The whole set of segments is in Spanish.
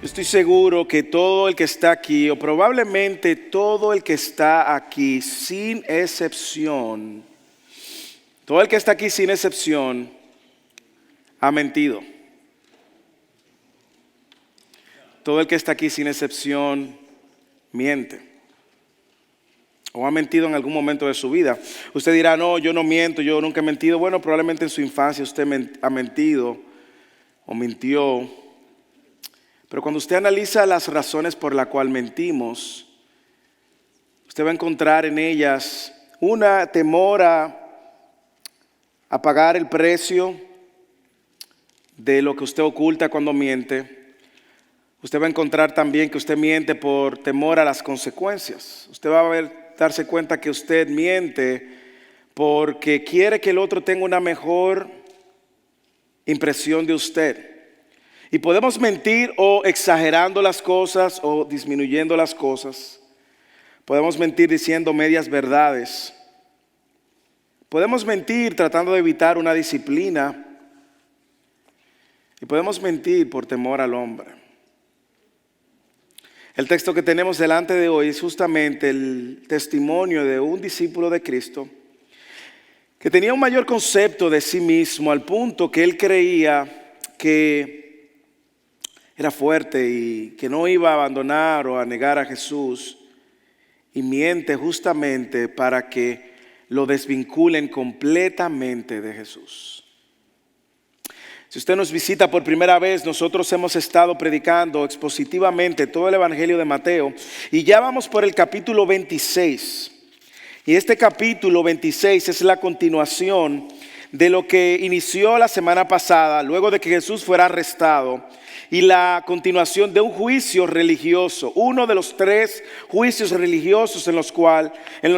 Yo estoy seguro que todo el que está aquí, o probablemente todo el que está aquí, sin excepción, todo el que está aquí sin excepción, ha mentido. Todo el que está aquí sin excepción, miente. O ha mentido en algún momento de su vida. Usted dirá, no, yo no miento, yo nunca he mentido. Bueno, probablemente en su infancia usted ha mentido o mintió. Pero cuando usted analiza las razones por las cuales mentimos, usted va a encontrar en ellas una temor a pagar el precio de lo que usted oculta cuando miente. Usted va a encontrar también que usted miente por temor a las consecuencias. Usted va a darse cuenta que usted miente porque quiere que el otro tenga una mejor impresión de usted. Y podemos mentir o exagerando las cosas o disminuyendo las cosas. Podemos mentir diciendo medias verdades. Podemos mentir tratando de evitar una disciplina. Y podemos mentir por temor al hombre. El texto que tenemos delante de hoy es justamente el testimonio de un discípulo de Cristo que tenía un mayor concepto de sí mismo al punto que él creía que era fuerte y que no iba a abandonar o a negar a Jesús, y miente justamente para que lo desvinculen completamente de Jesús. Si usted nos visita por primera vez, nosotros hemos estado predicando expositivamente todo el Evangelio de Mateo y ya vamos por el capítulo 26. Y este capítulo 26 es la continuación de lo que inició la semana pasada, luego de que Jesús fuera arrestado, y la continuación de un juicio religioso, uno de los 3 juicios religiosos en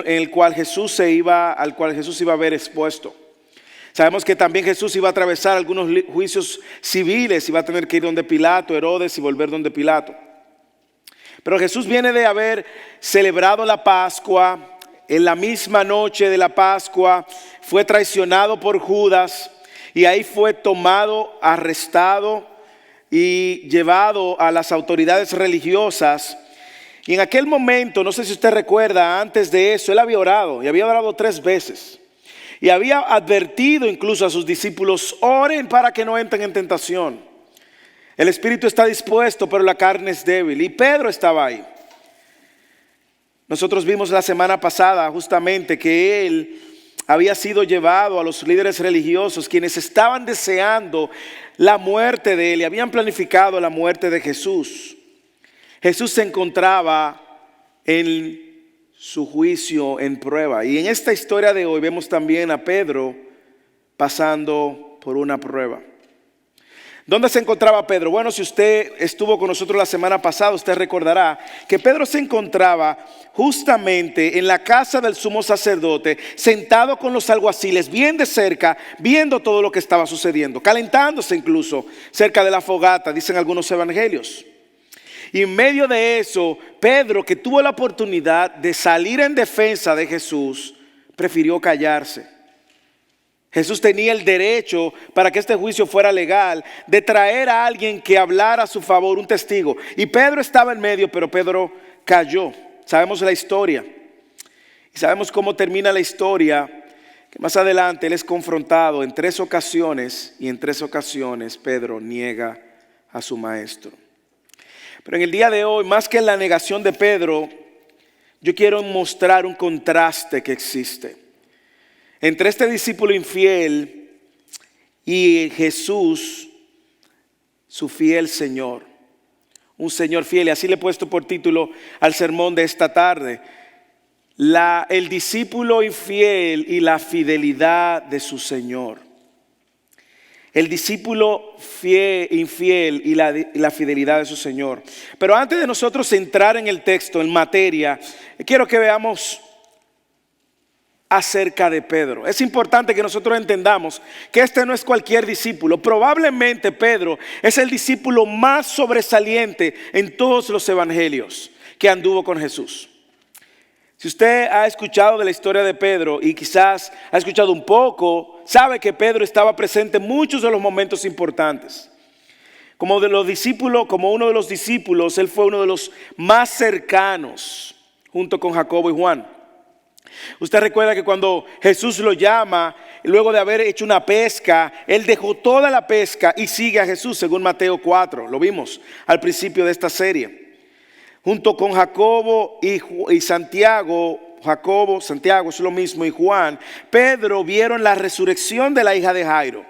el cual Jesús iba a ver expuesto. Sabemos que también Jesús iba a atravesar algunos juicios civiles, iba a tener que ir donde Pilato, Herodes, y volver donde Pilato. Pero Jesús viene de haber celebrado la Pascua. En la misma noche de la Pascua fue traicionado por Judas y ahí fue tomado, arrestado y llevado a las autoridades religiosas. Y en aquel momento, no sé si usted recuerda, antes de eso, él había orado y había orado 3 veces. Y había advertido incluso a sus discípulos, oren para que no entren en tentación. El espíritu está dispuesto, pero la carne es débil. Y Pedro estaba ahí. Nosotros vimos la semana pasada justamente que él había sido llevado a los líderes religiosos, quienes estaban deseando la muerte de él y habían planificado la muerte de Jesús. Jesús se encontraba en su juicio en prueba. Y en esta historia de hoy vemos también a Pedro pasando por una prueba. ¿Dónde se encontraba Pedro? Bueno, si usted estuvo con nosotros la semana pasada, usted recordará que Pedro se encontraba justamente en la casa del sumo sacerdote, sentado con los alguaciles, bien de cerca, viendo todo lo que estaba sucediendo, calentándose incluso cerca de la fogata, dicen algunos evangelios. Y en medio de eso, Pedro, que tuvo la oportunidad de salir en defensa de Jesús, prefirió callarse. Jesús tenía el derecho, para que este juicio fuera legal, de traer a alguien que hablara a su favor, un testigo. Y Pedro estaba en medio, pero Pedro cayó. Sabemos la historia. Y sabemos cómo termina la historia, que más adelante él es confrontado en 3 ocasiones, y en 3 ocasiones Pedro niega a su maestro. Pero en el día de hoy, más que en la negación de Pedro, yo quiero mostrar un contraste que existe entre este discípulo infiel y Jesús, su fiel Señor. Un Señor fiel, y así le he puesto por título al sermón de esta tarde: el discípulo infiel y la fidelidad de su Señor. El discípulo infiel y la fidelidad de su Señor. Pero antes de nosotros entrar en el texto, en materia, quiero que veamos acerca de Pedro. Es importante que nosotros entendamos que este no es cualquier discípulo. Probablemente Pedro es el discípulo más sobresaliente en todos los evangelios que anduvo con Jesús. Si usted ha escuchado de la historia de Pedro y quizás ha escuchado un poco, sabe que Pedro estaba presente en muchos de los momentos importantes. Como uno de los discípulos, él fue uno de los más cercanos, junto con Jacobo y Juan. Usted recuerda que cuando Jesús lo llama, luego de haber hecho una pesca, él dejó toda la pesca y sigue a Jesús, según Mateo 4. Lo vimos al principio de esta serie. Junto con Jacobo y Santiago, Santiago es lo mismo, y Juan, Pedro vieron la resurrección de la hija de Jairo.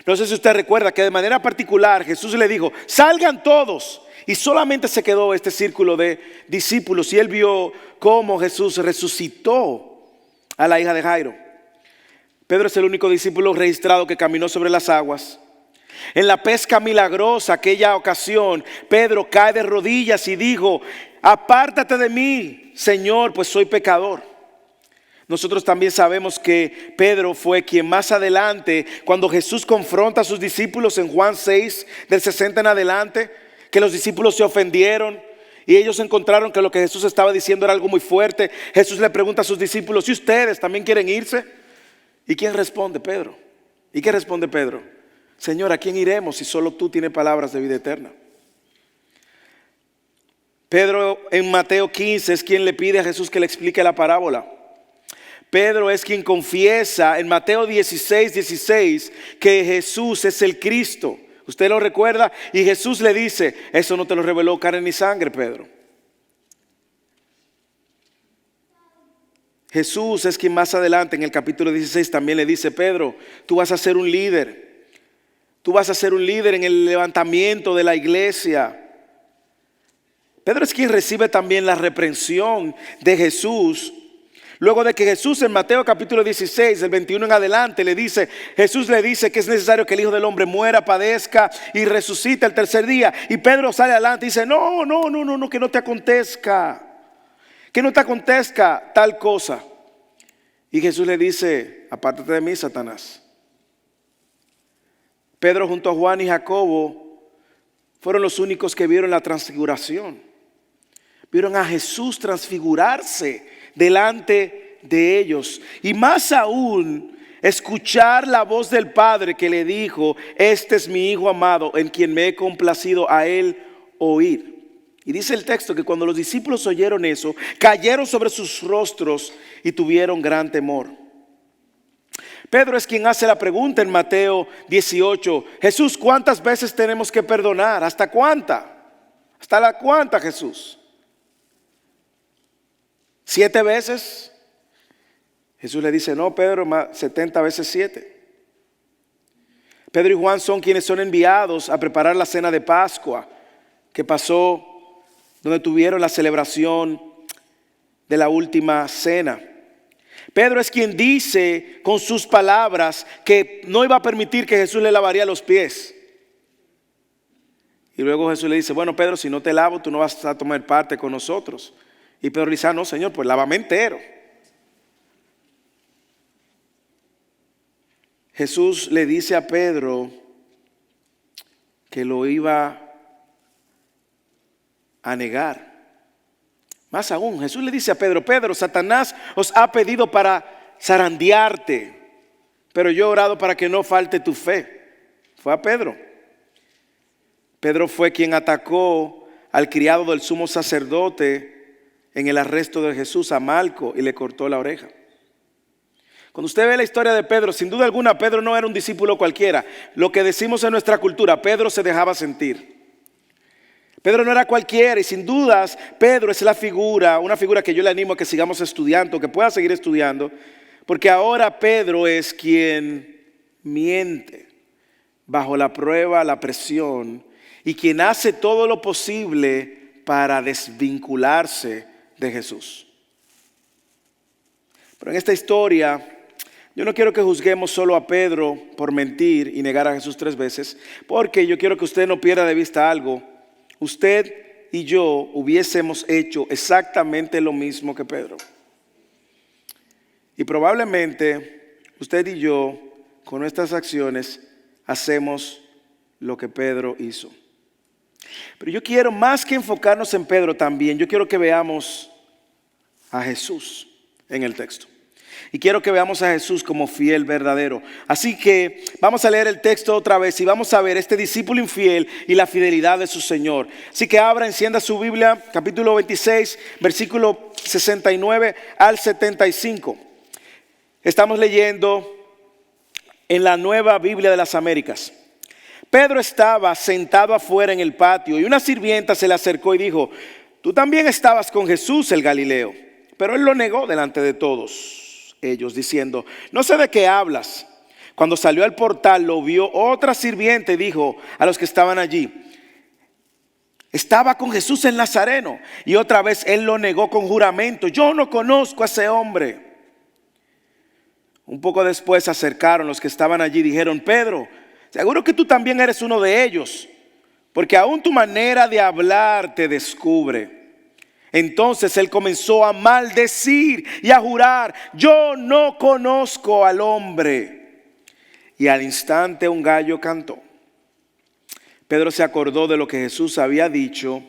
No sé si usted recuerda que de manera particular Jesús le dijo, salgan todos. Y solamente se quedó este círculo de discípulos y él vio cómo Jesús resucitó a la hija de Jairo. Pedro es el único discípulo registrado que caminó sobre las aguas. En la pesca milagrosa, aquella ocasión, Pedro cae de rodillas y dijo, apártate de mí, Señor, pues soy pecador. Nosotros también sabemos que Pedro fue quien más adelante, cuando Jesús confronta a sus discípulos en Juan 6, del 60 en adelante, que los discípulos se ofendieron y ellos encontraron que lo que Jesús estaba diciendo era algo muy fuerte. Jesús le pregunta a sus discípulos, ¿y ustedes también quieren irse? ¿Y quién responde? Pedro. ¿Y qué responde Pedro? Señor, ¿a quién iremos si solo tú tienes palabras de vida eterna? Pedro en Mateo 15 es quien le pide a Jesús que le explique la parábola. Pedro es quien confiesa en Mateo 16 que Jesús es el Cristo. ¿Usted lo recuerda? Y Jesús le dice, eso no te lo reveló carne ni sangre, Pedro. Jesús es quien más adelante en el capítulo 16 también le dice, Pedro, tú vas a ser un líder. Tú vas a ser un líder en el levantamiento de la iglesia. Pedro es quien recibe también la reprensión de Jesús. Luego de que Jesús en Mateo capítulo 16, del 21 en adelante, Jesús le dice que es necesario que el Hijo del Hombre muera, padezca y resucite el tercer día. Y Pedro sale adelante y dice, no, que no te acontezca. Que no te acontezca tal cosa. Y Jesús le dice, apártate de mí, Satanás. Pedro junto a Juan y Jacobo fueron los únicos que vieron la transfiguración. Vieron a Jesús transfigurarse delante de ellos. Y más aún, escuchar la voz del Padre que le dijo, este es mi Hijo amado, en quien me he complacido, a él oír. Y dice el texto que cuando los discípulos oyeron eso, cayeron sobre sus rostros y tuvieron gran temor. Pedro es quien hace la pregunta en Mateo 18, Jesús, ¿cuántas veces tenemos que perdonar? ¿Hasta cuánta? ¿Hasta la cuánta, Jesús? ¿7 veces? Jesús le dice, no, Pedro, 70 veces 7. Pedro y Juan son quienes son enviados a preparar la cena de Pascua que pasó donde tuvieron la celebración de la última cena. Pedro es quien dice con sus palabras que no iba a permitir que Jesús le lavaría los pies. Y luego Jesús le dice, bueno, Pedro, si no te lavo, tú no vas a tomar parte con nosotros. Y Pedro dice, no, Señor, pues lávame entero. Jesús le dice a Pedro que lo iba a negar. Más aún, Jesús le dice a Pedro, Pedro, Satanás os ha pedido para zarandearte, pero yo he orado para que no falte tu fe. Fue a Pedro. Pedro fue quien atacó al criado del sumo sacerdote en el arresto de Jesús, a Malco, y le cortó la oreja. Cuando usted ve la historia de Pedro, sin duda alguna Pedro no era un discípulo cualquiera. Lo que decimos en nuestra cultura, Pedro se dejaba sentir. Pedro no era cualquiera y sin dudas Pedro es una figura que yo le animo a que sigamos estudiando, que pueda seguir estudiando, porque ahora Pedro es quien miente bajo la prueba, la presión, y quien hace todo lo posible para desvincularse de Jesús. Pero en esta historia yo no quiero que juzguemos solo a Pedro por mentir y negar a Jesús 3 veces, porque yo quiero que usted no pierda de vista algo. Usted y yo hubiésemos hecho exactamente lo mismo que Pedro. Y probablemente usted y yo, con nuestras acciones, hacemos lo que Pedro hizo. Pero yo quiero, más que enfocarnos en Pedro también, yo quiero que veamos a Jesús en el texto. Y quiero que veamos a Jesús como fiel verdadero. Así que vamos a leer el texto otra vez y vamos a ver este discípulo infiel y la fidelidad de su Señor. Así que abra, encienda su Biblia, capítulo 26, versículo 69 al 75. Estamos leyendo en la Nueva Biblia de las Américas. Pedro estaba sentado afuera en el patio y una sirvienta se le acercó y dijo: tú también estabas con Jesús el Galileo. Pero él lo negó delante de todos ellos, diciendo: no sé de qué hablas. Cuando salió al portal lo vio otra sirvienta y dijo a los que estaban allí: estaba con Jesús el Nazareno. Y otra vez él lo negó con juramento: yo no conozco a ese hombre. Un poco después se acercaron los que estaban allí y dijeron: Pedro, seguro que tú también eres uno de ellos, porque aún tu manera de hablar te descubre. Entonces él comenzó a maldecir y a jurar: yo no conozco al hombre. Y al instante un gallo cantó. Pedro se acordó de lo que Jesús había dicho: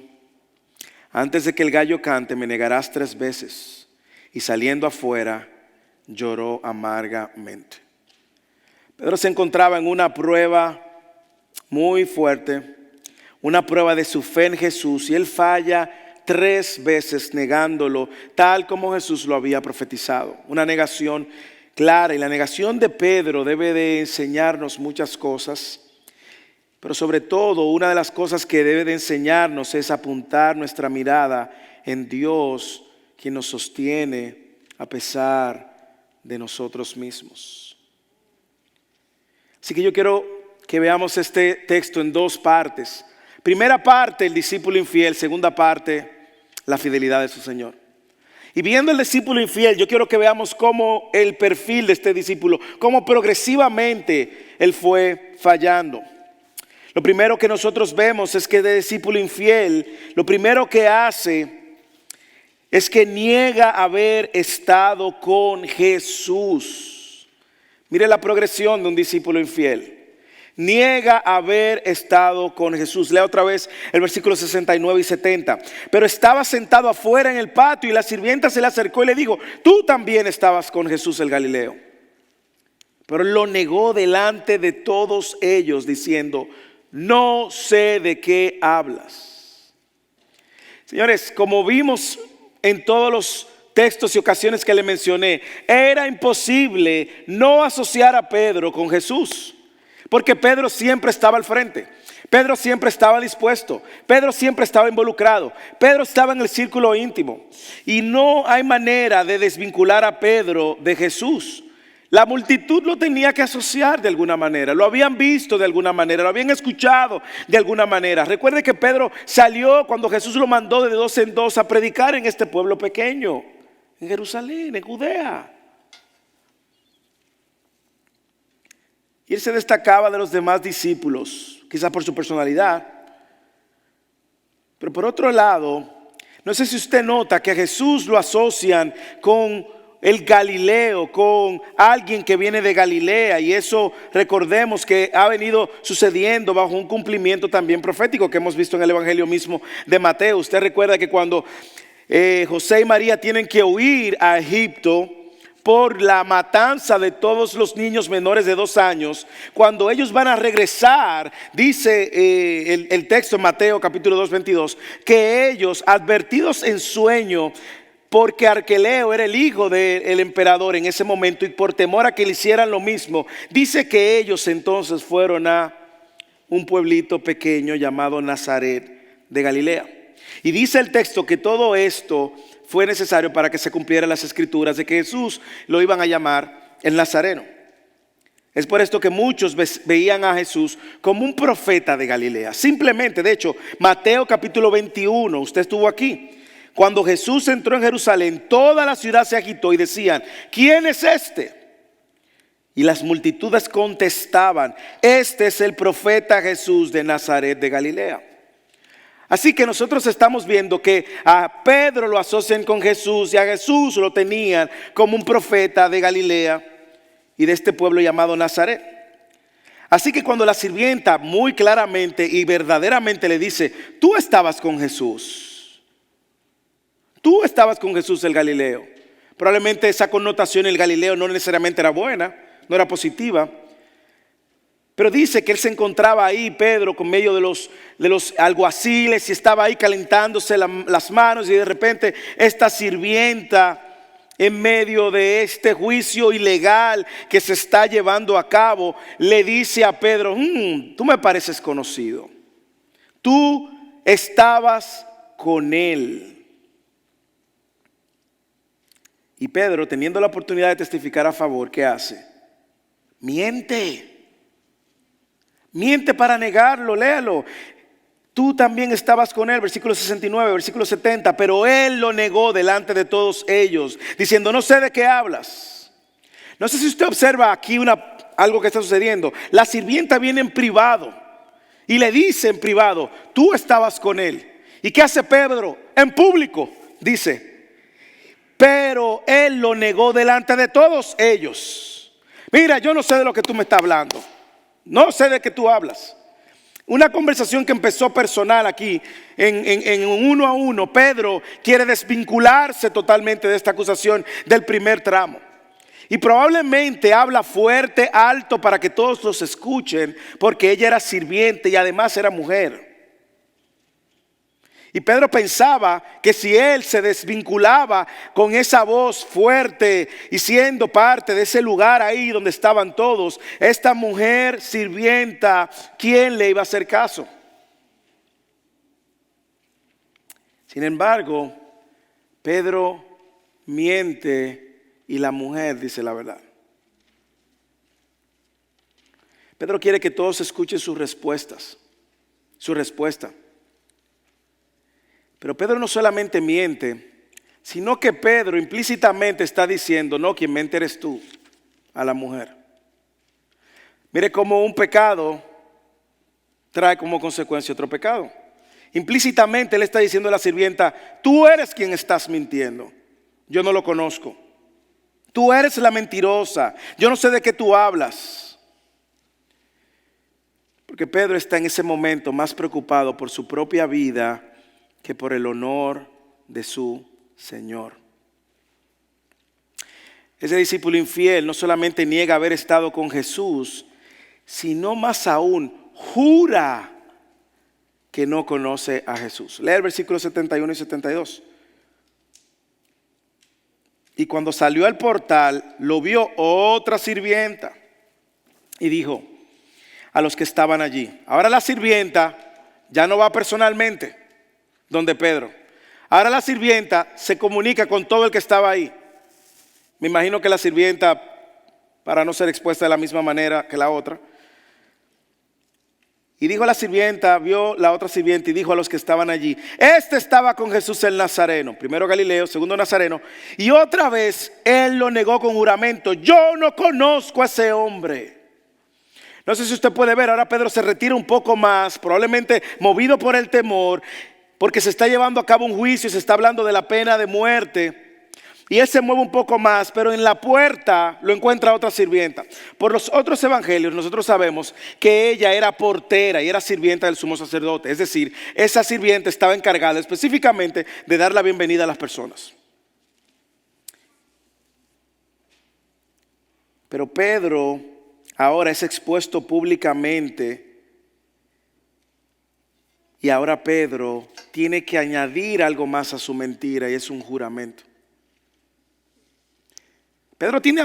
antes de que el gallo cante me negarás 3 veces. Y saliendo afuera lloró amargamente. Pedro se encontraba en una prueba muy fuerte, una prueba de su fe en Jesús, y él falla 3 veces negándolo, tal como Jesús lo había profetizado. Una negación clara, y la negación de Pedro debe de enseñarnos muchas cosas, pero sobre todo una de las cosas que debe de enseñarnos es apuntar nuestra mirada en Dios, quien nos sostiene a pesar de nosotros mismos. Así que yo quiero que veamos este texto en 2 partes. Primera parte, el discípulo infiel. Segunda parte, la fidelidad de su Señor. Y viendo el discípulo infiel, yo quiero que veamos cómo el perfil de este discípulo, cómo progresivamente él fue fallando. Lo primero que nosotros vemos es que el discípulo infiel, lo primero que hace es que niega haber estado con Jesús. Mire la progresión de un discípulo infiel. Niega haber estado con Jesús. Lea otra vez el versículo 69 y 70. Pero estaba sentado afuera en el patio y la sirvienta se le acercó y le dijo: tú también estabas con Jesús el Galileo. Pero él lo negó delante de todos ellos, diciendo: no sé de qué hablas. Señores, como vimos en todos los textos y ocasiones que le mencioné, era imposible no asociar a Pedro con Jesús. Porque Pedro siempre estaba al frente, Pedro siempre estaba dispuesto, Pedro siempre estaba involucrado, Pedro estaba en el círculo íntimo. Y no hay manera de desvincular a Pedro de Jesús. La multitud lo tenía que asociar de alguna manera, lo habían visto de alguna manera, lo habían escuchado de alguna manera. Recuerde que Pedro salió cuando Jesús lo mandó de 2 en 2 a predicar en este pueblo pequeño, en Jerusalén, en Judea. Y él se destacaba de los demás discípulos, quizás por su personalidad. Pero por otro lado, no sé si usted nota que a Jesús lo asocian con el Galileo, con alguien que viene de Galilea. Y eso recordemos que ha venido sucediendo bajo un cumplimiento también profético que hemos visto en el Evangelio mismo de Mateo. Usted recuerda que cuando José y María tienen que huir a Egipto por la matanza de todos los niños menores de 2 años, cuando ellos van a regresar, dice el texto en Mateo capítulo 2, 22, que ellos, advertidos en sueño, porque Arqueleo era el hijo del emperador en ese momento, y por temor a que le hicieran lo mismo, dice que ellos entonces fueron a un pueblito pequeño llamado Nazaret de Galilea. Y dice el texto que todo esto fue necesario para que se cumplieran las escrituras de que Jesús lo iban a llamar el Nazareno. Es por esto que muchos veían a Jesús como un profeta de Galilea. Simplemente, de hecho, Mateo capítulo 21, usted estuvo aquí. Cuando Jesús entró en Jerusalén, toda la ciudad se agitó y decían: ¿quién es este? Y las multitudes contestaban: este es el profeta Jesús de Nazaret de Galilea. Así que nosotros estamos viendo que a Pedro lo asocian con Jesús y a Jesús lo tenían como un profeta de Galilea y de este pueblo llamado Nazaret. Así que cuando la sirvienta muy claramente y verdaderamente le dice: tú estabas con Jesús, tú estabas con Jesús el Galileo, Probablemente esa connotación en el Galileo no necesariamente era buena, no era positiva. Pero dice que él se encontraba ahí, Pedro, con medio de los alguaciles, y estaba ahí calentándose las manos, y de repente esta sirvienta, en medio de este juicio ilegal que se está llevando a cabo, le dice a Pedro: tú me pareces conocido, tú estabas con él. Y Pedro, teniendo la oportunidad de testificar a favor, ¿qué hace? Miente para negarlo. Léalo. Tú también estabas con él, versículo 69, versículo 70, pero él lo negó delante de todos ellos, diciendo: no sé de qué hablas. No sé si usted observa aquí algo que está sucediendo. La sirvienta viene en privado y le dice en privado: tú estabas con él. ¿Y qué hace Pedro? En público dice: pero él lo negó delante de todos ellos. Mira, yo no sé de lo que tú me estás hablando. No sé de qué tú hablas. Una conversación que empezó personal aquí, en uno a uno. Pedro quiere desvincularse totalmente de esta acusación del primer tramo. Y probablemente habla fuerte, alto, para que todos los escuchen, porque ella era sirviente y además era mujer. Y Pedro pensaba que si él se desvinculaba con esa voz fuerte y siendo parte de ese lugar ahí donde estaban todos, esta mujer sirvienta, ¿quién le iba a hacer caso? Sin embargo, Pedro miente y la mujer dice la verdad. Pedro quiere que todos escuchen sus respuesta. Pero Pedro no solamente miente, sino que Pedro implícitamente está diciendo: no, quien mente eres tú, a la mujer. Mire cómo un pecado trae como consecuencia otro pecado. Implícitamente él está diciendo a la sirvienta: tú eres quien estás mintiendo, yo no lo conozco. Tú eres la mentirosa, yo no sé de qué tú hablas. Porque Pedro está en ese momento más preocupado por su propia vida que por el honor de su Señor. Ese discípulo infiel no solamente niega haber estado con Jesús, sino más aún jura que no conoce a Jesús. Lea el versículo 71 y 72. Y cuando salió al portal, lo vio otra sirvienta y dijo a los que estaban allí. Ahora la sirvienta ya no va personalmente donde Pedro. Ahora la sirvienta se comunica con todo el que estaba ahí. Me imagino que la sirvienta, para no ser expuesta de la misma manera que la otra, y dijo a la sirvienta, vio la otra sirvienta y dijo a los que estaban allí: este estaba con Jesús el Nazareno, primero Galileo, segundo Nazareno, y otra vez él lo negó con juramento: yo no conozco a ese hombre. No sé si usted puede ver, ahora Pedro se retira un poco más, probablemente movido por el temor, porque se está llevando a cabo un juicio y se está hablando de la pena de muerte. Y él se mueve un poco más, pero en la puerta lo encuentra otra sirvienta. Por los otros evangelios nosotros sabemos que ella era portera y era sirvienta del sumo sacerdote. Es decir, esa sirvienta estaba encargada específicamente de dar la bienvenida a las personas. Pero Pedro ahora es expuesto públicamente. Y ahora Pedro tiene que añadir algo más a su mentira, y es un juramento. Pedro tiene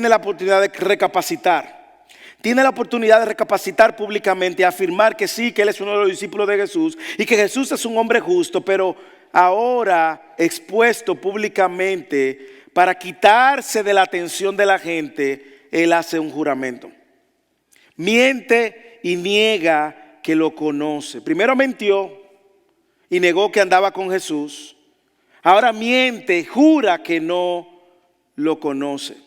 la oportunidad de recapacitar. Tiene la oportunidad de recapacitar públicamente, afirmar que sí, que él es uno de los discípulos de Jesús y que Jesús es un hombre justo, pero ahora expuesto públicamente para quitarse de la atención de la gente, él hace un juramento. Miente y niega que lo conoce. Primero mintió y negó que andaba con Jesús. Ahora miente, jura que no lo conoce.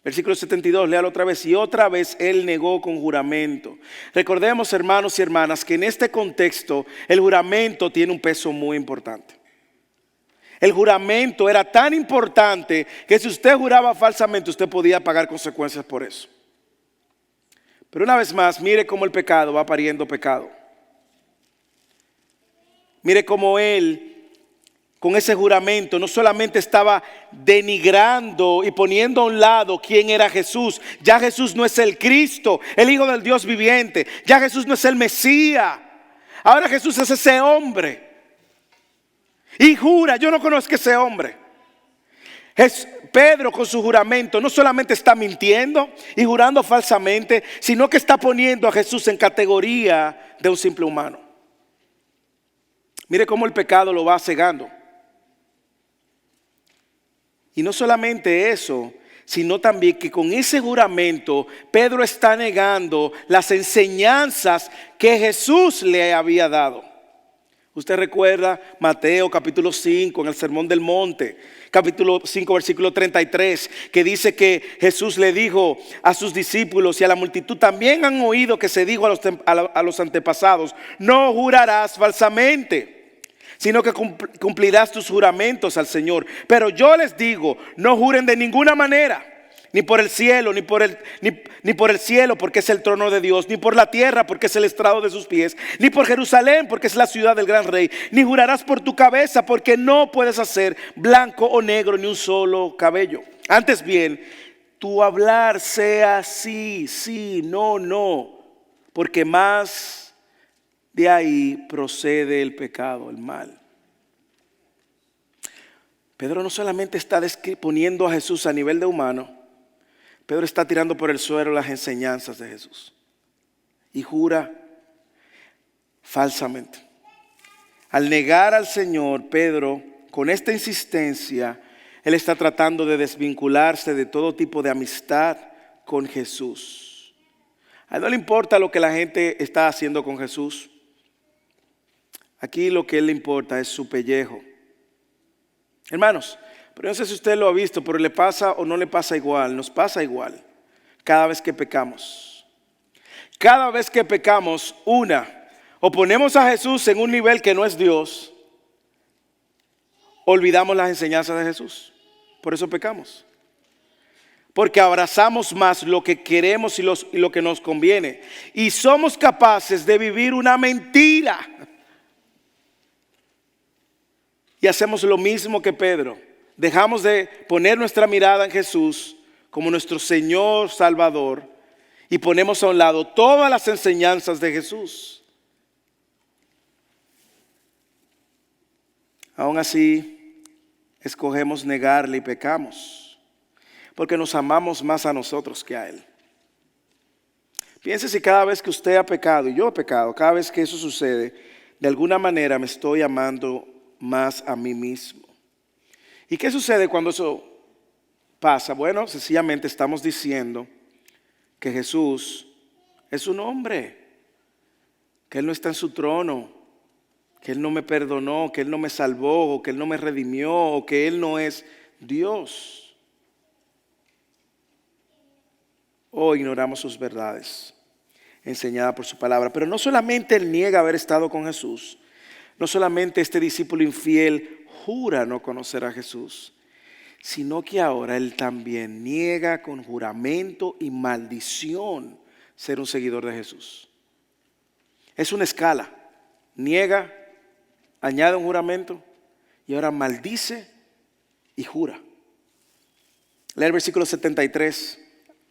Versículo 72, léalo otra vez. Y otra vez él negó con juramento. Recordemos, hermanos y hermanas, que en este contexto el juramento tiene un peso muy importante. El juramento era tan importante que si usted juraba falsamente, usted podía pagar consecuencias por eso. Pero una vez más, mire cómo el pecado va pariendo pecado. Mire cómo él con ese juramento, no solamente estaba denigrando y poniendo a un lado quién era Jesús. Ya Jesús no es el Cristo, el Hijo del Dios viviente. Ya Jesús no es el Mesías. Ahora Jesús es ese hombre. Y jura, yo no conozco a ese hombre. Pedro con su juramento no solamente está mintiendo y jurando falsamente, sino que está poniendo a Jesús en categoría de un simple humano. Mire cómo el pecado lo va cegando. Y no solamente eso, sino también que con ese juramento Pedro está negando las enseñanzas que Jesús le había dado. Usted recuerda Mateo capítulo 5 en el Sermón del Monte, capítulo 5 versículo 33, que dice que Jesús le dijo a sus discípulos y a la multitud: también han oído que se dijo a los antepasados, no jurarás falsamente, sino que cumplirás tus juramentos al Señor. Pero yo les digo, no juren de ninguna manera, ni por el cielo, ni por el cielo, porque es el trono de Dios, ni por la tierra, porque es el estrado de sus pies, ni por Jerusalén, porque es la ciudad del gran rey, ni jurarás por tu cabeza, porque no puedes hacer blanco o negro ni un solo cabello. Antes bien, tu hablar sea sí, sí, no, no, porque más de ahí procede el pecado, el mal. Pedro no solamente está poniendo a Jesús a nivel de humano, Pedro está tirando por el suelo las enseñanzas de Jesús y jura falsamente. Al negar al Señor, Pedro, con esta insistencia, él está tratando de desvincularse de todo tipo de amistad con Jesús. A él no le importa lo que la gente está haciendo con Jesús. Aquí lo que a él le importa es su pellejo. Hermanos, pero no sé si usted lo ha visto, pero le pasa o no le pasa igual. Nos pasa igual cada vez que pecamos. Cada vez que pecamos, o ponemos a Jesús en un nivel que no es Dios, olvidamos las enseñanzas de Jesús. Por eso pecamos. Porque abrazamos más lo que queremos y lo que nos conviene. Y somos capaces de vivir una mentira. Y hacemos lo mismo que Pedro. Dejamos de poner nuestra mirada en Jesús como nuestro Señor Salvador y ponemos a un lado todas las enseñanzas de Jesús. Aún así, escogemos negarle y pecamos, porque nos amamos más a nosotros que a Él. Piense si cada vez que usted ha pecado, y yo he pecado, cada vez que eso sucede, de alguna manera me estoy amando más a mí mismo. ¿Y qué sucede cuando eso pasa? Bueno, sencillamente estamos diciendo que Jesús es un hombre, que Él no está en su trono, que Él no me perdonó, que Él no me salvó, o que Él no me redimió, o que Él no es Dios. O ignoramos sus verdades enseñadas por su palabra. Pero no solamente Él niega haber estado con Jesús, no solamente este discípulo infiel jura no conocer a Jesús, sino que ahora él también niega con juramento y maldición ser un seguidor de Jesús. Es una escala. Niega, añade un juramento y ahora maldice y jura. Lee el versículo 73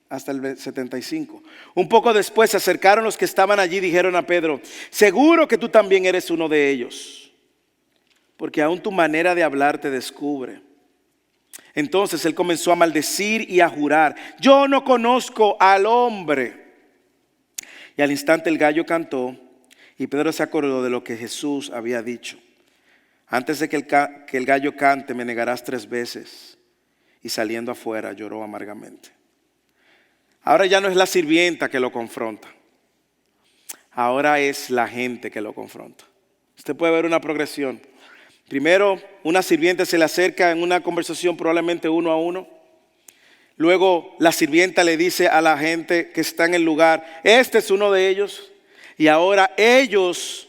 hasta el 75. Un poco después se acercaron los que estaban allí y dijeron a Pedro: seguro que tú también eres uno de ellos, porque aún tu manera de hablar te descubre. Entonces él comenzó a maldecir y a jurar: yo no conozco al hombre. Y al instante el gallo cantó y Pedro se acordó de lo que Jesús había dicho: antes de que el gallo cante me negarás 3 veces. Y saliendo afuera lloró amargamente. Ahora ya no es la sirvienta que lo confronta, ahora es la gente que lo confronta. Usted puede ver una progresión. Primero, una sirvienta se le acerca en una conversación probablemente 1 a 1. Luego la sirvienta le dice a la gente que está en el lugar: este es uno de ellos. Y ahora ellos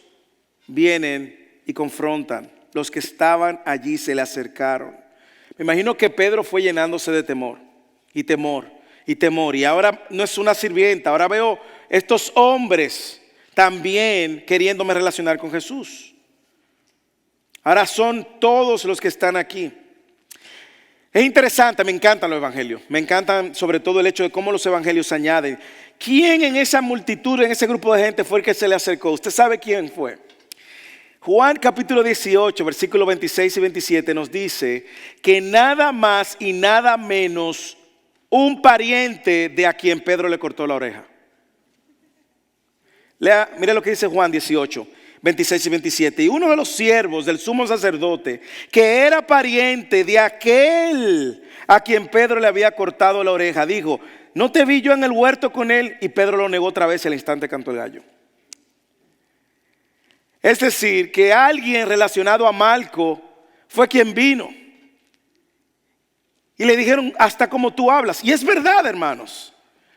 vienen y confrontan. Los que estaban allí se le acercaron. Me imagino que Pedro fue llenándose de temor y temor y temor. Y ahora no es una sirvienta, ahora veo estos hombres también queriéndome relacionar con Jesús. Ahora son todos los que están aquí. Es interesante, me encantan los evangelios. Me encantan sobre todo el hecho de cómo los evangelios añaden. ¿Quién en esa multitud, en ese grupo de gente fue el que se le acercó? ¿Usted sabe quién fue? Juan capítulo 18, versículos 26 y 27 nos dice que nada más y nada menos un pariente de a quien Pedro le cortó la oreja. Lea, mire lo que dice Juan 18, 26 y 27. Y uno de los siervos del sumo sacerdote, que era pariente de aquel a quien Pedro le había cortado la oreja, dijo: ¿no te vi yo en el huerto con él? Y Pedro lo negó otra vez y al instante cantó el gallo. Es decir, que alguien relacionado a Malco fue quien vino. Y le dijeron: hasta como tú hablas. Y es verdad, hermanos.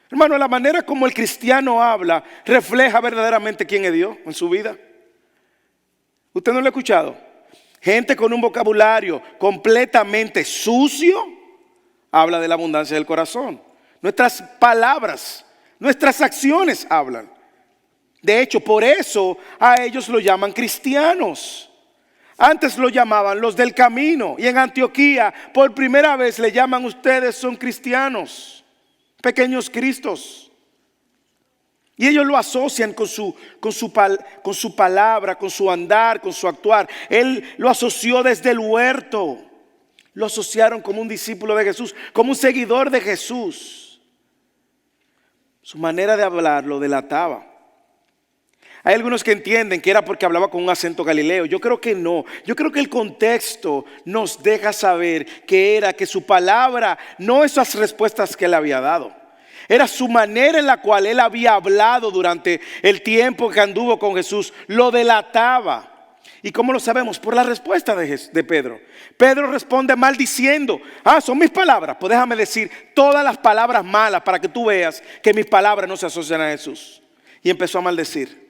Hermano, la manera como el cristiano habla refleja verdaderamente quién es Dios en su vida. ¿Usted no lo ha escuchado? Gente con un vocabulario completamente sucio habla de la abundancia del corazón. Nuestras palabras, nuestras acciones hablan. De hecho, por eso a ellos lo llaman cristianos. Antes lo llamaban los del camino. Y en Antioquía, por primera vez le llaman: ustedes son cristianos, pequeños cristos. Y ellos lo asocian con su palabra, con su andar, con su actuar. Él lo asoció desde el huerto. Lo asociaron como un discípulo de Jesús, como un seguidor de Jesús. Su manera de hablar lo delataba. Hay algunos que entienden que era porque hablaba con un acento galileo. Yo creo que no. Yo creo que el contexto nos deja saber que era que su palabra, no esas respuestas que él había dado, era su manera en la cual él había hablado durante el tiempo que anduvo con Jesús, lo delataba. ¿Y cómo lo sabemos? Por la respuesta de Pedro. Pedro responde maldiciendo: son mis palabras. Pues déjame decir todas las palabras malas para que tú veas que mis palabras no se asocian a Jesús. Y empezó a maldecir.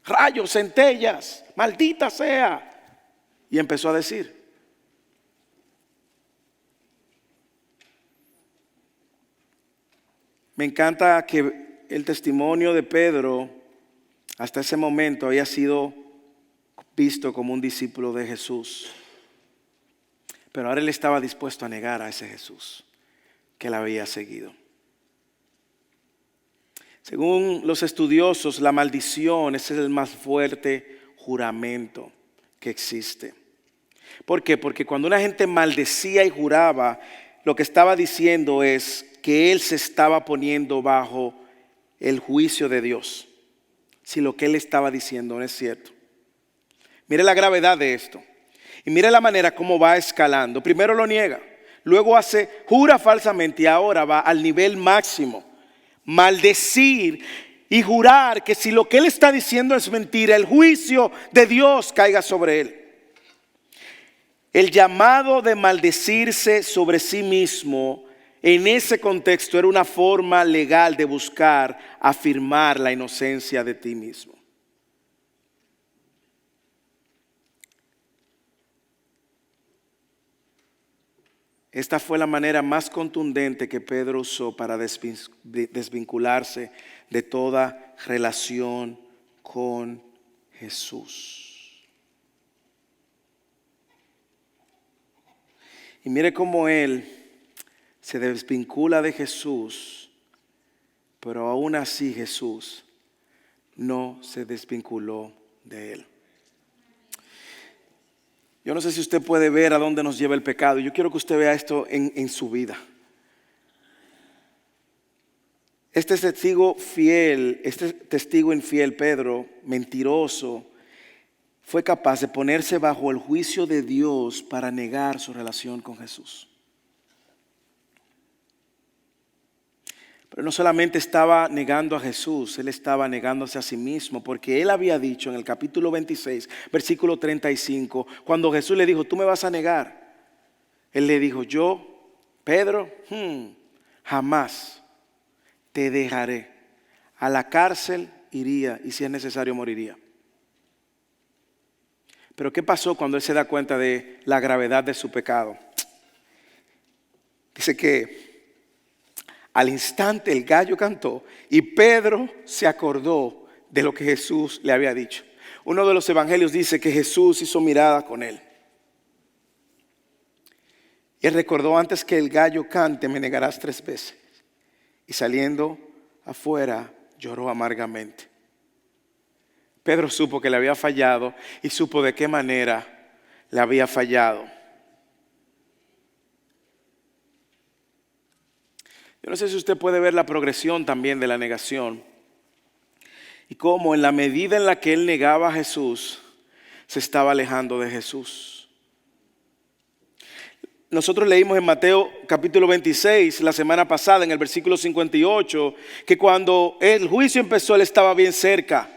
Rayos, centellas, maldita sea. Y empezó a decir. Me encanta que el testimonio de Pedro hasta ese momento había sido visto como un discípulo de Jesús. Pero ahora él estaba dispuesto a negar a ese Jesús que él había seguido. Según los estudiosos, la maldición es el más fuerte juramento que existe. ¿Por qué? Porque cuando una gente maldecía y juraba, lo que estaba diciendo es que él se estaba poniendo bajo el juicio de Dios. Si lo que él estaba diciendo no es cierto. Mire la gravedad de esto. Y mire la manera como va escalando. Primero lo niega, luego jura falsamente y ahora va al nivel máximo. Maldecir y jurar que si lo que él está diciendo es mentira, el juicio de Dios caiga sobre él. El llamado de maldecirse sobre sí mismo en ese contexto era una forma legal de buscar afirmar la inocencia de ti mismo. Esta fue la manera más contundente que Pedro usó para desvincularse de toda relación con Jesús. Y mire cómo él se desvincula de Jesús, pero aún así Jesús no se desvinculó de él. Yo no sé si usted puede ver a dónde nos lleva el pecado. Yo quiero que usted vea esto en su vida. Este testigo infiel, Pedro, mentiroso, fue capaz de ponerse bajo el juicio de Dios para negar su relación con Jesús. Pero no solamente estaba negando a Jesús, él estaba negándose a sí mismo, porque él había dicho en el capítulo 26, versículo 35, cuando Jesús le dijo: tú me vas a negar. Él le dijo: yo, Pedro, jamás te dejaré. A la cárcel iría y si es necesario moriría. Pero ¿qué pasó cuando él se da cuenta de la gravedad de su pecado? Dice que al instante el gallo cantó y Pedro se acordó de lo que Jesús le había dicho. uno de los evangelios dice que Jesús hizo mirada con él. Y él recordó: antes que el gallo cante, me negarás 3 veces. Y saliendo afuera, lloró amargamente. Pedro supo que le había fallado y supo de qué manera le había fallado. Yo no sé si usted puede ver la progresión también de la negación. Y cómo en la medida en la que él negaba a Jesús, se estaba alejando de Jesús. Nosotros leímos en Mateo capítulo 26 la semana pasada, en el versículo 58, que cuando el juicio empezó, él estaba bien cerca.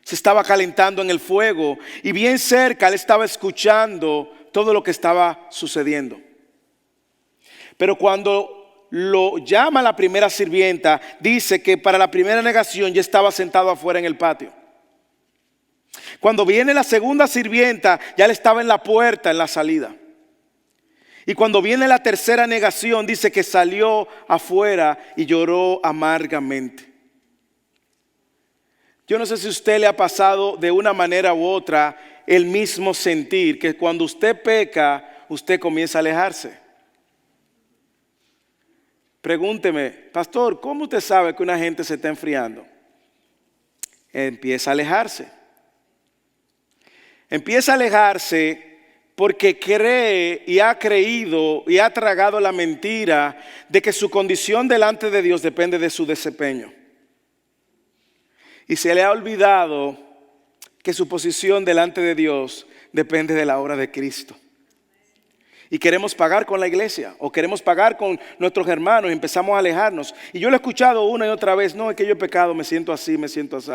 Se estaba calentando en el fuego y bien cerca él estaba escuchando todo lo que estaba sucediendo. Pero cuando lo llama la primera sirvienta, dice que para la primera negación ya estaba sentado afuera en el patio. Cuando viene la segunda sirvienta, ya él estaba en la puerta, en la salida. Y cuando viene la tercera negación, dice que salió afuera y lloró amargamente. Yo no sé si a usted le ha pasado de una manera u otra el mismo sentir, que cuando usted peca, usted comienza a alejarse. Pregúnteme: pastor, ¿cómo usted sabe que una gente se está enfriando? Empieza a alejarse. Empieza a alejarse porque cree y ha creído y ha tragado la mentira de que su condición delante de Dios depende de su desempeño. Y se le ha olvidado que su posición delante de Dios depende de la obra de Cristo. Y queremos pagar con la iglesia o queremos pagar con nuestros hermanos y empezamos a alejarnos. Y yo lo he escuchado una y otra vez: no, es que yo he pecado, me siento así, me siento así,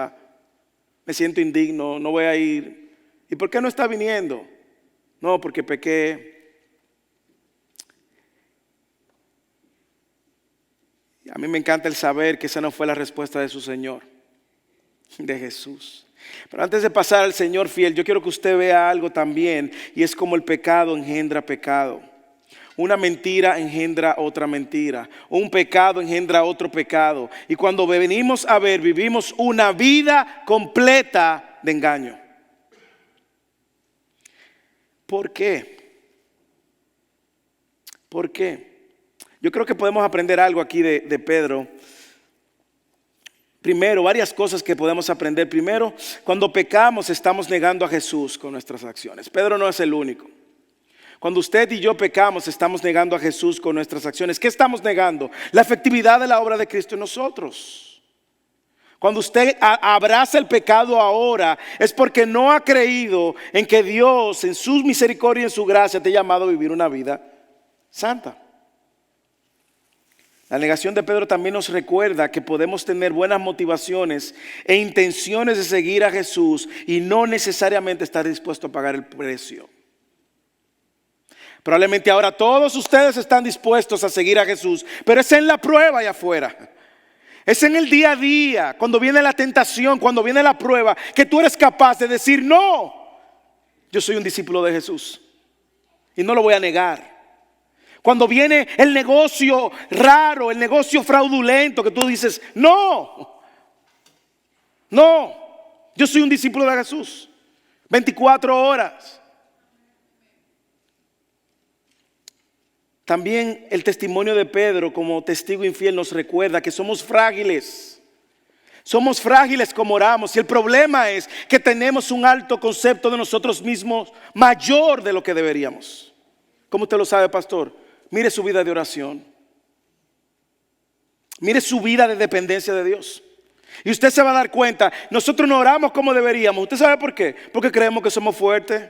me siento indigno, no voy a ir. ¿Y por qué no está viniendo? No, porque pequé. A mí me encanta el saber que esa no fue la respuesta de su Señor, de Jesús. Pero antes de pasar al Señor fiel, yo quiero que usted vea algo también, y es como el pecado engendra pecado. Una mentira engendra otra mentira. Un pecado engendra otro pecado. Y cuando venimos a ver, vivimos una vida completa de engaño. ¿Por qué? ¿Por qué? Yo creo que podemos aprender algo aquí de Pedro. Primero, varias cosas que podemos aprender. Primero, cuando pecamos estamos negando a Jesús con nuestras acciones. Pedro no es el único. Cuando usted y yo pecamos estamos negando a Jesús con nuestras acciones. ¿Qué estamos negando? La efectividad de la obra de Cristo en nosotros. Cuando usted abraza el pecado ahora, es porque no ha creído en que Dios, en su misericordia y en su gracia, te ha llamado a vivir una vida santa. La negación de Pedro también nos recuerda que podemos tener buenas motivaciones e intenciones de seguir a Jesús y no necesariamente estar dispuesto a pagar el precio. Probablemente ahora todos ustedes están dispuestos a seguir a Jesús, pero es en la prueba allá afuera. Es en el día a día, cuando viene la tentación, cuando viene la prueba, que tú eres capaz de decir: no, yo soy un discípulo de Jesús y no lo voy a negar. Cuando viene el negocio raro, el negocio fraudulento, que tú dices: no, yo soy un discípulo de Jesús. 24 horas. También el testimonio de Pedro como testigo infiel nos recuerda que somos frágiles. Somos frágiles como oramos. Y el problema es que tenemos un alto concepto de nosotros mismos mayor de lo que deberíamos. ¿Cómo usted lo sabe, pastor? Mire su vida de oración. Mire su vida de dependencia de Dios. Y usted se va a dar cuenta, nosotros no oramos como deberíamos. ¿Usted sabe por qué? Porque creemos que somos fuertes.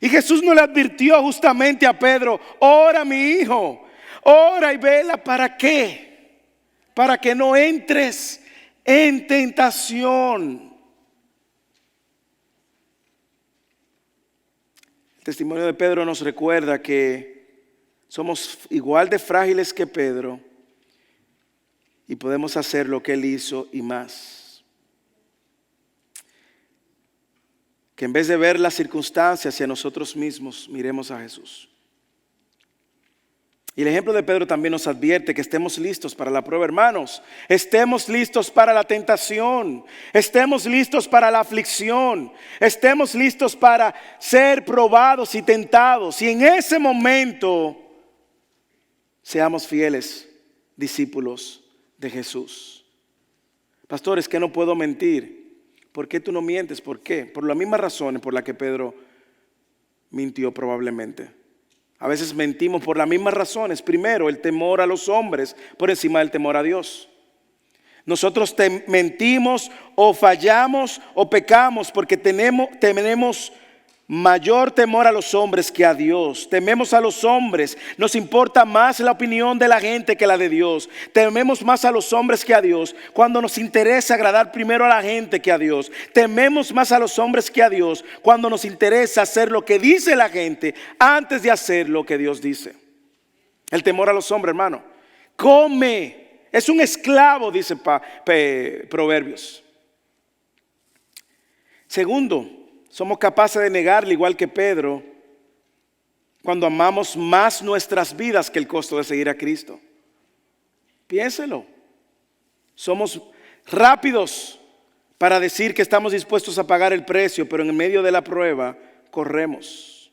Y Jesús no le advirtió justamente a Pedro: ora, mi hijo, ora y vela. ¿Para qué? Para que no entres en tentación. El testimonio de Pedro nos recuerda que somos igual de frágiles que Pedro y podemos hacer lo que él hizo y más. Que en vez de ver las circunstancias y a nosotros mismos, miremos a Jesús. Y el ejemplo de Pedro también nos advierte que estemos listos para la prueba, hermanos. Estemos listos para la tentación. Estemos listos para la aflicción. Estemos listos para ser probados y tentados. Y en ese momento seamos fieles discípulos de Jesús. Pastor, es que no puedo mentir. ¿Por qué tú no mientes? ¿Por qué? Por las mismas razones por las que Pedro mintió probablemente. A veces mentimos por las mismas razones. Primero, el temor a los hombres por encima del temor a Dios. Nosotros mentimos o fallamos o pecamos porque tenemos mayor temor a los hombres que a Dios. Tememos a los hombres. Nos importa más la opinión de la gente que la de Dios. Tememos más a los hombres que a Dios. Cuando nos interesa agradar primero a la gente que a Dios. Tememos más a los hombres que a Dios. Cuando nos interesa hacer lo que dice la gente antes de hacer lo que Dios dice. El temor a los hombres, hermano. Come. Es un esclavo, dice Proverbios. Segundo, somos capaces de negarle, igual que Pedro, cuando amamos más nuestras vidas que el costo de seguir a Cristo. Piénselo. Somos rápidos para decir que estamos dispuestos a pagar el precio, pero en medio de la prueba corremos.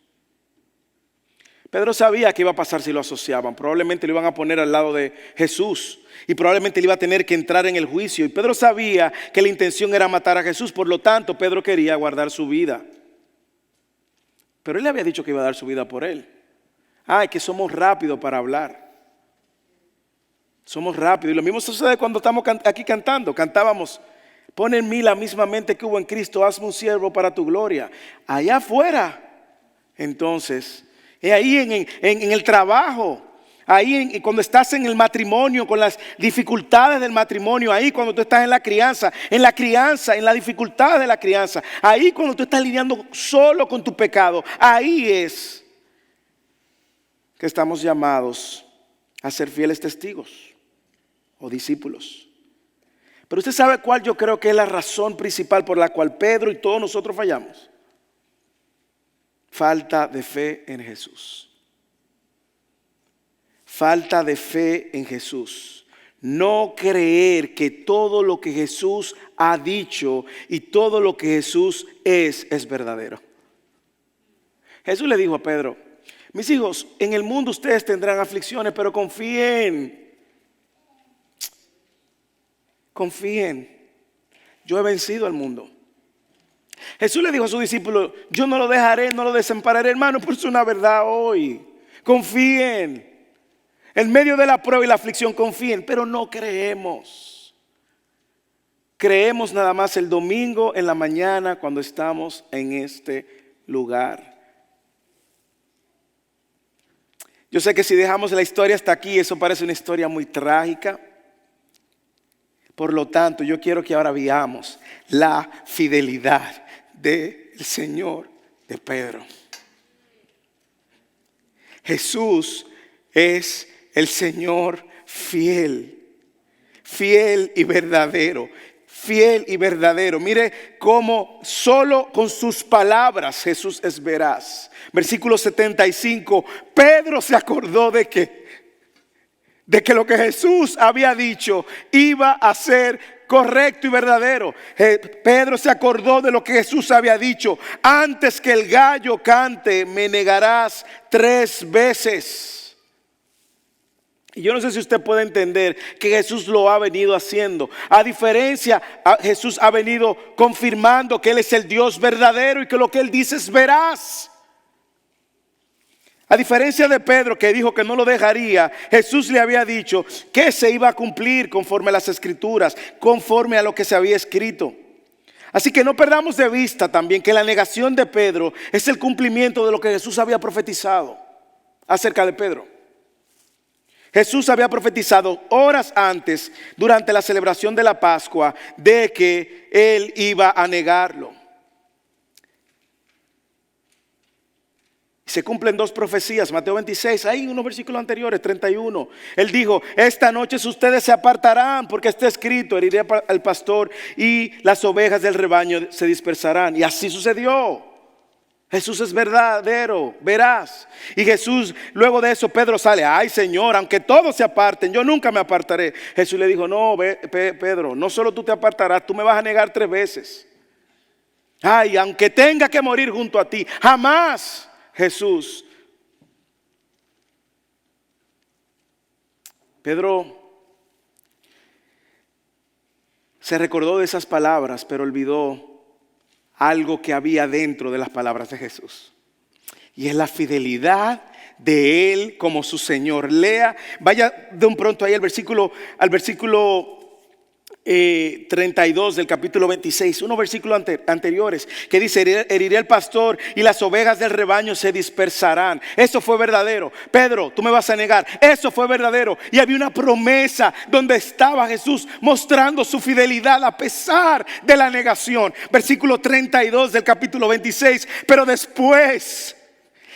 Pedro sabía que iba a pasar si lo asociaban. Probablemente lo iban a poner al lado de Jesús y probablemente le iba a tener que entrar en el juicio. Y Pedro sabía que la intención era matar a Jesús. Por lo tanto, Pedro quería guardar su vida. Pero él le había dicho que iba a dar su vida por él. Que somos rápidos para hablar. Somos rápidos. Y lo mismo sucede cuando estamos aquí cantando. Cantábamos: pon en mí la misma mente que hubo en Cristo, hazme un siervo para tu gloria. Allá afuera, entonces, ahí en el trabajo, ahí cuando estás en el matrimonio, con las dificultades del matrimonio, ahí cuando tú estás en la crianza, en las dificultades de la crianza, ahí cuando tú estás lidiando solo con tu pecado, ahí es que estamos llamados a ser fieles testigos o discípulos. Pero usted sabe cuál yo creo que es la razón principal por la cual Pedro y todos nosotros fallamos. Falta de fe en Jesús. Falta de fe en Jesús. No creer que todo lo que Jesús ha dicho y todo lo que Jesús es verdadero. Jesús le dijo a Pedro: mis hijos, en el mundo ustedes tendrán aflicciones, pero confíen. Confíen. Yo he vencido al mundo. Jesús le dijo a sus discípulos: yo no lo dejaré, no lo desampararé, hermano, por eso es una verdad hoy. Confíen. En medio de la prueba y la aflicción confíen, pero no creemos. Creemos nada más el domingo en la mañana cuando estamos en este lugar. Yo sé que si dejamos la historia hasta aquí, eso parece una historia muy trágica. Por lo tanto, yo quiero que ahora veamos la fidelidad del Señor de Pedro. Jesús es el Señor fiel, fiel y verdadero, fiel y verdadero. Mire cómo solo con sus palabras Jesús es veraz. Versículo 75, Pedro se acordó de que lo que Jesús había dicho iba a ser correcto y verdadero. Pedro se acordó de lo que Jesús había dicho: antes que el gallo cante, me negarás 3 veces. Y yo no sé si usted puede entender que Jesús lo ha venido haciendo. A diferencia, Jesús ha venido confirmando que Él es el Dios verdadero y que lo que Él dice es veraz. A diferencia de Pedro, que dijo que no lo dejaría, Jesús le había dicho que se iba a cumplir conforme a las Escrituras, conforme a lo que se había escrito. Así que no perdamos de vista también que la negación de Pedro es el cumplimiento de lo que Jesús había profetizado acerca de Pedro. Jesús había profetizado horas antes, durante la celebración de la Pascua, de que Él iba a negarlo. Se cumplen 2 profecías, Mateo 26, hay unos versículos anteriores, 31. Él dijo: esta noche ustedes se apartarán, porque está escrito: heriré al pastor y las ovejas del rebaño se dispersarán. Y así sucedió. Jesús es verdadero, veraz. Y Jesús, luego de eso, Pedro sale. Ay, Señor, aunque todos se aparten, yo nunca me apartaré. Jesús le dijo, no, Pedro, no solo tú te apartarás, tú me vas a negar 3 veces. Ay, aunque tenga que morir junto a ti, jamás, Jesús. Pedro se recordó de esas palabras, pero olvidó algo que había dentro de las palabras de Jesús. Y es la fidelidad de Él como su Señor. Lea, vaya de un pronto ahí al versículo 32 del capítulo 26, unos versículos anteriores que dice, heriré al pastor y las ovejas del rebaño se dispersarán. Eso fue verdadero. Pedro, tú me vas a negar. Eso fue verdadero. Y había una promesa donde estaba Jesús mostrando su fidelidad a pesar de la negación. Versículo 32 del capítulo 26, pero después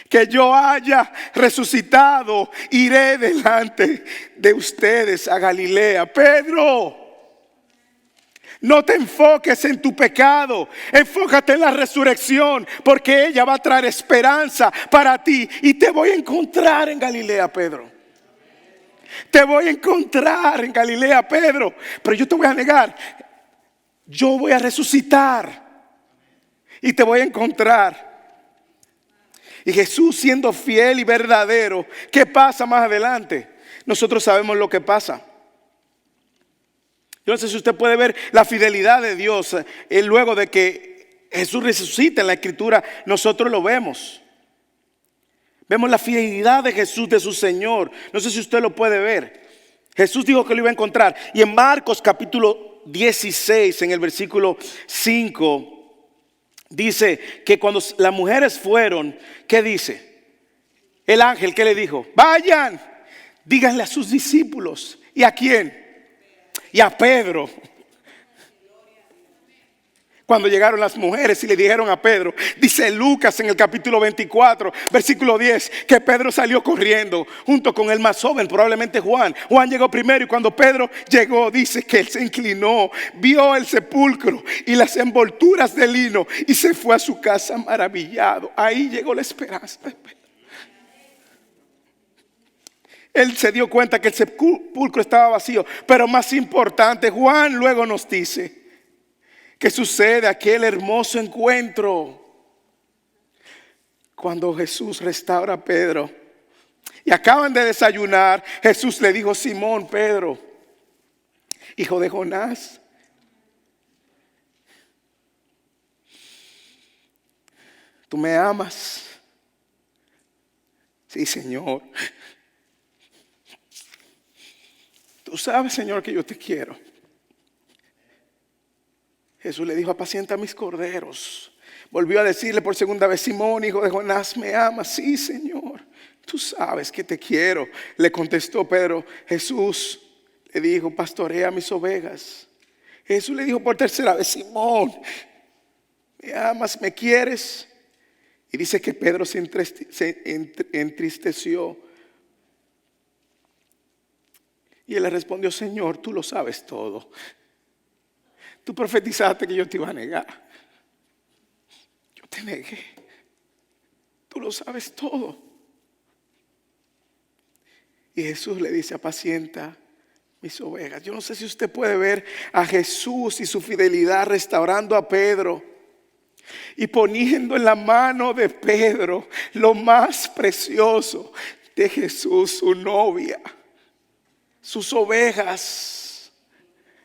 que yo haya resucitado, iré delante de ustedes a Galilea. Pedro, no te enfoques en tu pecado, enfócate en la resurrección, porque ella va a traer esperanza para ti. Y te voy a encontrar en Galilea, Pedro. Te voy a encontrar en Galilea, Pedro. Pero yo te voy a negar. Yo voy a resucitar y te voy a encontrar. Y Jesús, siendo fiel y verdadero, ¿qué pasa más adelante? Nosotros sabemos lo que pasa. Yo no sé si usted puede ver la fidelidad de Dios luego de que Jesús resucita en la Escritura. Nosotros lo vemos. Vemos la fidelidad de Jesús, de su Señor. No sé si usted lo puede ver. Jesús dijo que lo iba a encontrar. Y en Marcos capítulo 16, en el versículo 5, dice que cuando las mujeres fueron, ¿qué dice? El ángel, ¿qué le dijo? Vayan, díganle a sus discípulos. ¿Y a quién? Y a Pedro. Cuando llegaron las mujeres y le dijeron a Pedro, dice Lucas en el capítulo 24, versículo 10, que Pedro salió corriendo junto con el más joven, probablemente Juan. Juan llegó primero y cuando Pedro llegó, dice que él se inclinó, vio el sepulcro y las envolturas de lino y se fue a su casa maravillado. Ahí llegó la esperanza de Pedro. Él se dio cuenta que el sepulcro estaba vacío. Pero más importante, Juan luego nos dice que sucede aquel hermoso encuentro cuando Jesús restaura a Pedro. Y acaban de desayunar. Jesús le dijo, Simón, Pedro, hijo de Jonás, ¿tú me amas? Sí, Señor. Tú sabes, Señor, que yo te quiero. Jesús le dijo, apacienta mis corderos. Volvió a decirle por segunda vez, Simón, hijo de Jonás, ¿me amas? Sí, Señor, tú sabes que te quiero. Le contestó Pedro. Jesús le dijo, pastorea mis ovejas. Jesús le dijo por tercera vez, Simón, ¿me amas? ¿Me quieres? Y dice que Pedro se entristeció. Y él le respondió, Señor, tú lo sabes todo. Tú profetizaste que yo te iba a negar. Yo te negué. Tú lo sabes todo. Y Jesús le dice, apacienta mis ovejas. Yo no sé si usted puede ver a Jesús y su fidelidad restaurando a Pedro y poniendo en la mano de Pedro lo más precioso de Jesús, su novia, sus ovejas,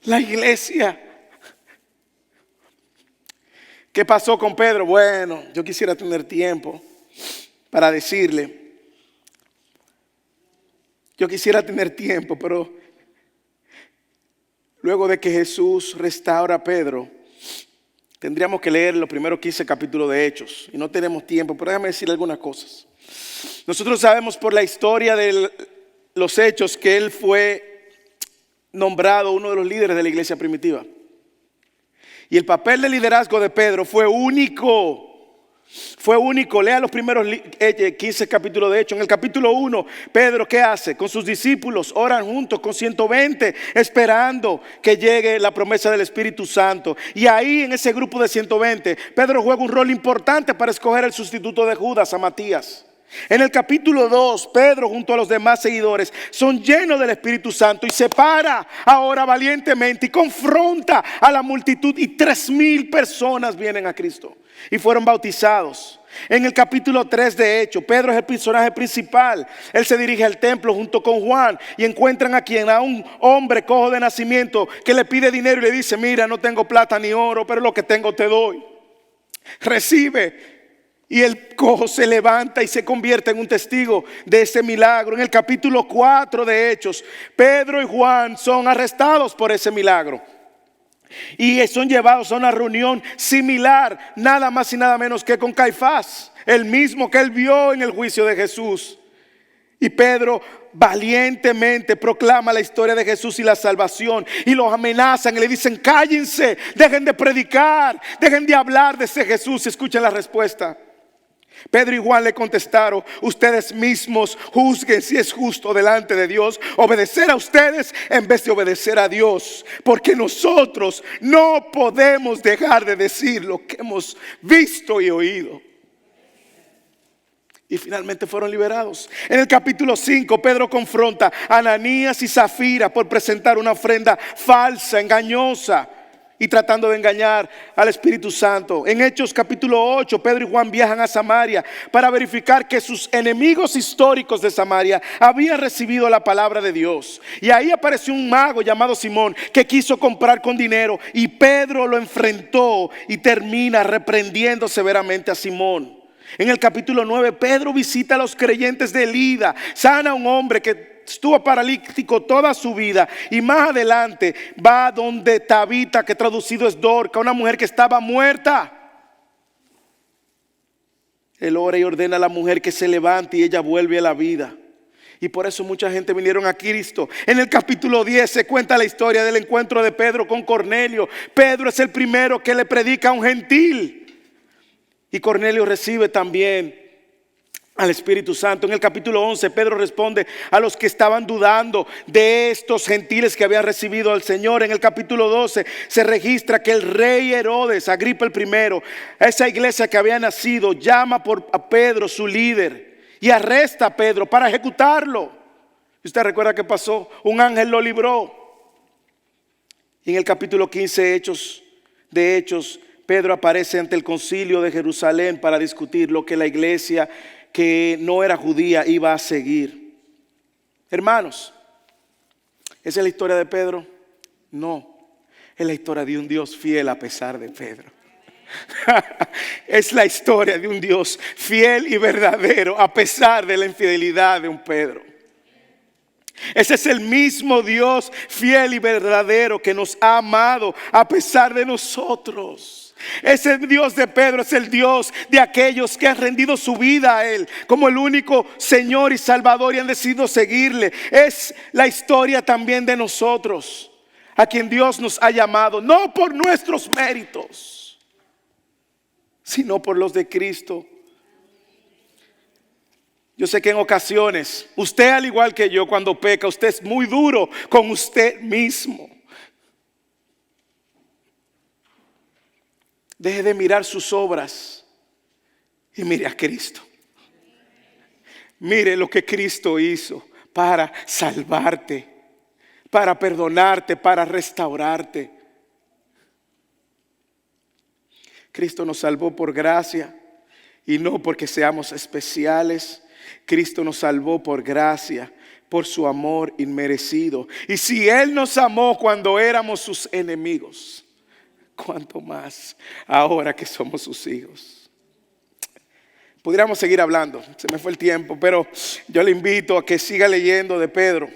la iglesia. ¿Qué pasó con Pedro? Bueno, yo quisiera tener tiempo para decirle. Yo quisiera tener tiempo, pero luego de que Jesús restaura a Pedro, tendríamos que leer los primeros 15 capítulos de Hechos. Y no tenemos tiempo, pero déjame decirle algunas cosas. Nosotros sabemos por la historia de los Hechos que él fue nombrado uno de los líderes de la iglesia primitiva. Y el papel de liderazgo de Pedro fue único. Fue único. Lea los primeros 15 capítulos de Hechos. En el capítulo 1, Pedro, ¿qué hace? Con sus discípulos oran juntos con 120, esperando que llegue la promesa del Espíritu Santo. Y ahí en ese grupo de 120, Pedro juega un rol importante para escoger el sustituto de Judas, a Matías. En el capítulo 2, Pedro junto a los demás seguidores son llenos del Espíritu Santo y se para ahora valientemente y confronta a la multitud, y 3,000 personas vienen a Cristo y fueron bautizados. En el capítulo 3 de Hechos, Pedro es el personaje principal. Él se dirige al templo junto con Juan y encuentran a un hombre cojo de nacimiento que le pide dinero y le dice: mira, no tengo plata ni oro, pero lo que tengo te doy. Recibe. Y el cojo se levanta y se convierte en un testigo de ese milagro. En el capítulo 4 de Hechos, Pedro y Juan son arrestados por ese milagro y son llevados a una reunión similar, nada más y nada menos que con Caifás, el mismo que él vio en el juicio de Jesús. Y Pedro valientemente proclama la historia de Jesús y la salvación, y los amenazan y le dicen: cállense, dejen de predicar, dejen de hablar de ese Jesús. Escuchen la respuesta. Pedro y Juan le contestaron: ustedes mismos juzguen si es justo delante de Dios obedecer a ustedes en vez de obedecer a Dios, porque nosotros no podemos dejar de decir lo que hemos visto y oído. Y finalmente fueron liberados. En el capítulo 5, Pedro confronta a Ananías y Zafira por presentar una ofrenda falsa, engañosa, y tratando de engañar al Espíritu Santo. En Hechos capítulo 8, Pedro y Juan viajan a Samaria para verificar que sus enemigos históricos de Samaria habían recibido la palabra de Dios. Y ahí apareció un mago llamado Simón que quiso comprar con dinero, y Pedro lo enfrentó y termina reprendiendo severamente a Simón. En el capítulo 9, Pedro visita a los creyentes de Lida, sana a un hombre que estuvo paralítico toda su vida, y más adelante va donde Tabita, que traducido es Dorca, una mujer que estaba muerta. Él ora y ordena a la mujer que se levante y ella vuelve a la vida. Y por eso mucha gente vinieron a Cristo. En el capítulo 10 se cuenta la historia del encuentro de Pedro con Cornelio. Pedro es el primero que le predica a un gentil, y Cornelio recibe también al Espíritu Santo. En el capítulo 11, Pedro responde a los que estaban dudando de estos gentiles que habían recibido al Señor. En el capítulo 12 se registra que el rey Herodes, Agripa el primero, a esa iglesia que había nacido, llama a Pedro, su líder, y arresta a Pedro para ejecutarlo. ¿Usted recuerda qué pasó? Un ángel lo libró. Y en el capítulo 15 de Hechos, Pedro aparece ante el concilio de Jerusalén para discutir lo que la iglesia que no era judía iba a seguir. Hermanos, ¿esa es la historia de Pedro? No, es la historia de un Dios fiel a pesar de Pedro. Es la historia de un Dios fiel y verdadero a pesar de la infidelidad de un Pedro. Ese es el mismo Dios fiel y verdadero que nos ha amado a pesar de nosotros. Ese Dios de Pedro es el Dios de aquellos que han rendido su vida a Él como el único Señor y Salvador y han decidido seguirle. Es la historia también de nosotros, a quien Dios nos ha llamado, no por nuestros méritos, sino por los de Cristo. Yo sé que en ocasiones, usted al igual que yo, cuando peca, usted es muy duro con usted mismo. Deje de mirar sus obras y mire a Cristo. Mire lo que Cristo hizo para salvarte, para perdonarte, para restaurarte. Cristo nos salvó por gracia y no porque seamos especiales. Cristo nos salvó por gracia, por su amor inmerecido. Y si Él nos amó cuando éramos sus enemigos, ¿cuánto más ahora que somos sus hijos? Pudiéramos seguir hablando, se me fue el tiempo, pero yo le invito a que siga leyendo de Pedro,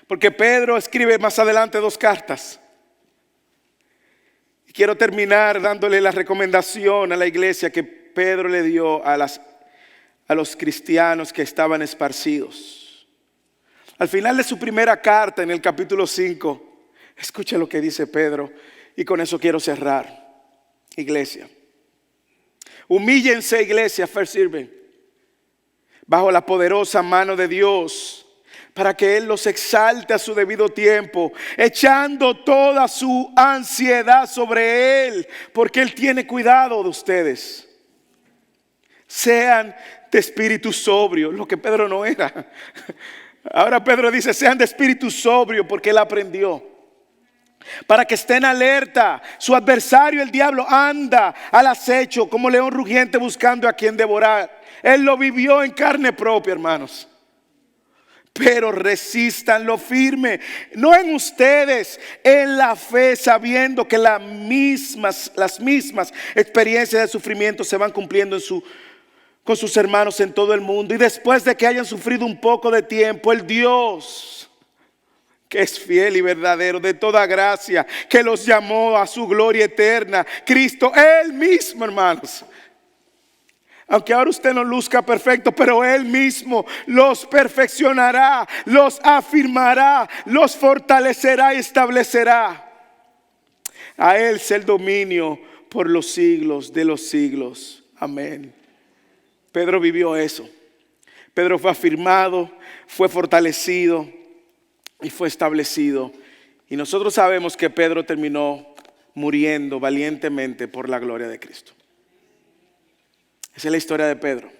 porque Pedro escribe más adelante 2 cartas. Y quiero terminar dándole la recomendación a la iglesia que Pedro le dio a los cristianos que estaban esparcidos. Al final de su primera carta, en el capítulo 5, escucha lo que dice Pedro. Y con eso quiero cerrar, iglesia. Humíllense, iglesia, First Irving, bajo la poderosa mano de Dios, para que Él los exalte a su debido tiempo, echando toda su ansiedad sobre Él, porque Él tiene cuidado de ustedes. Sean de espíritu sobrio, lo que Pedro no era. Ahora Pedro dice, sean de espíritu sobrio, porque Él aprendió. Para que estén alerta. Su adversario, el diablo, anda al acecho como león rugiente buscando a quien devorar. Él lo vivió en carne propia, hermanos. Pero resistan lo firme, no en ustedes, en la fe, sabiendo que las mismas experiencias de sufrimiento se van cumpliendo con sus hermanos en todo el mundo. Y después de que hayan sufrido un poco de tiempo, el Dios, que es fiel y verdadero, de toda gracia, que los llamó a su gloria eterna, Cristo, Él mismo, hermanos. Aunque ahora usted no luzca perfecto, pero Él mismo los perfeccionará, los afirmará, los fortalecerá y establecerá. A Él sea el dominio por los siglos de los siglos. Amén. Pedro vivió eso. Pedro fue afirmado, fue fortalecido y fue establecido. Y nosotros sabemos que Pedro terminó muriendo valientemente por la gloria de Cristo. Esa es la historia de Pedro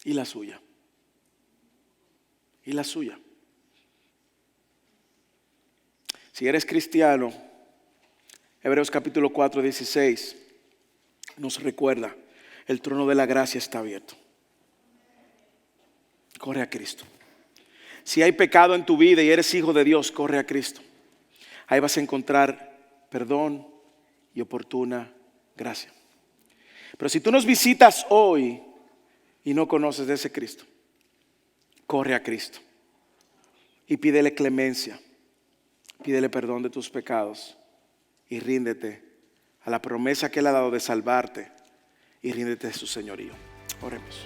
y la suya. Y la suya. Si eres cristiano, Hebreos capítulo 4, 16 nos recuerda, el trono de la gracia está abierto. Corre a Cristo. Si hay pecado en tu vida y eres hijo de Dios, corre a Cristo. Ahí vas a encontrar perdón y oportuna gracia. Pero si tú nos visitas hoy y no conoces de ese Cristo, corre a Cristo y pídele clemencia, pídele perdón de tus pecados y ríndete a la promesa que Él ha dado de salvarte y ríndete de su señorío. Oremos.